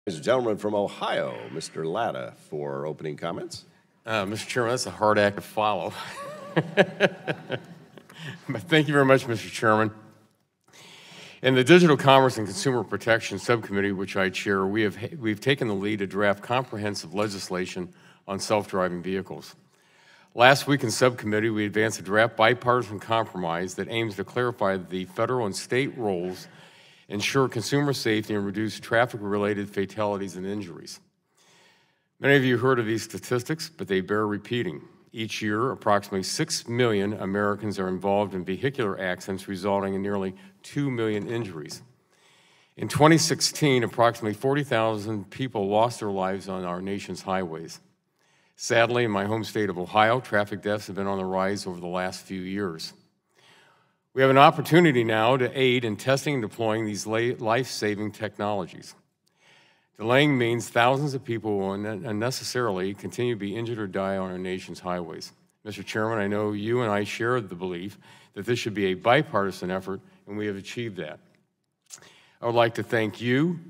Ladies and gentlemen from Ohio, Mr. Latta for opening comments. Mr. Chairman, that's a hard act to follow. But thank you very much, Mr. Chairman. In the Digital Commerce and Consumer Protection Subcommittee, which I chair, we've taken the lead to draft comprehensive legislation on self-driving vehicles. Last week in subcommittee, we advanced a draft bipartisan compromise that aims to clarify the federal and state roles, ensure consumer safety, and reduce traffic-related fatalities and injuries. Many of you heard of these statistics, but they bear repeating. Each year, approximately 6 million Americans are involved in vehicular accidents, resulting in nearly 2 million injuries. In 2016, approximately 40,000 people lost their lives on our nation's highways. Sadly, in my home state of Ohio, traffic deaths have been on the rise over the last few years. We have an opportunity now to aid in testing and deploying these life-saving technologies. Delaying means thousands of people will unnecessarily continue to be injured or die on our nation's highways. Mr. Chairman, I know you and I share the belief that this should be a bipartisan effort, and we have achieved that. I would like to thank you,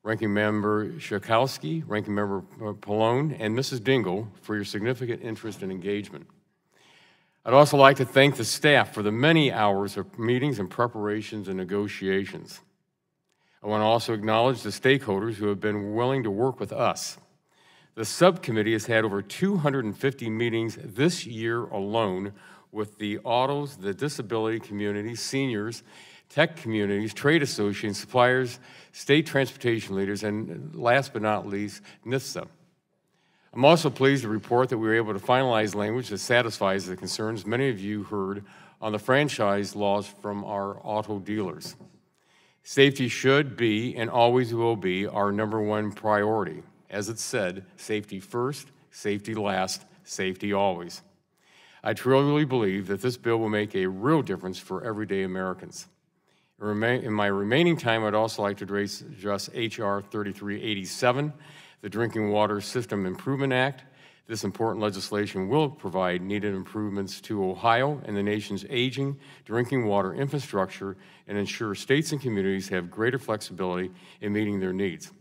Ranking Member Schakowsky, Ranking Member Pallone, and Mrs. Dingell for your significant interest and engagement. I'd also like to thank the staff for the many hours of meetings and preparations and negotiations. I want to also acknowledge the stakeholders who have been willing to work with us. The subcommittee has had over 250 meetings this year alone with the autos, the disability community, seniors, tech communities, trade associations, suppliers, state transportation leaders, and last but not least, NHTSA. I'm also pleased to report that we were able to finalize language that satisfies the concerns many of you heard on the franchise laws from our auto dealers. Safety should be and always will be our #1 priority. As it said, safety first, safety last, safety always. I truly believe that this bill will make a real difference for everyday Americans. In my remaining time, I'd also like to address H.R. 3387, the Drinking Water System Improvement Act. This important legislation will provide needed improvements to Ohio and the nation's aging drinking water infrastructure and ensure states and communities have greater flexibility in meeting their needs.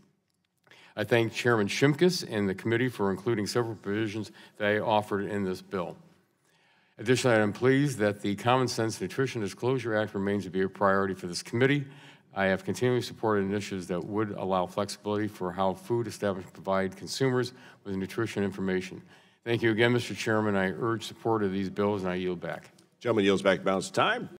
I thank Chairman Shimkus and the committee for including several provisions that I offered in this bill. Additionally, I'm pleased that the Common Sense Nutrition Disclosure Act remains to be a priority for this committee. I have continually supported initiatives that would allow flexibility for how food establishments provide consumers with nutrition information. Thank you again, Mr. Chairman. I urge support of these bills, and I yield back. Gentleman yields back the balance of time.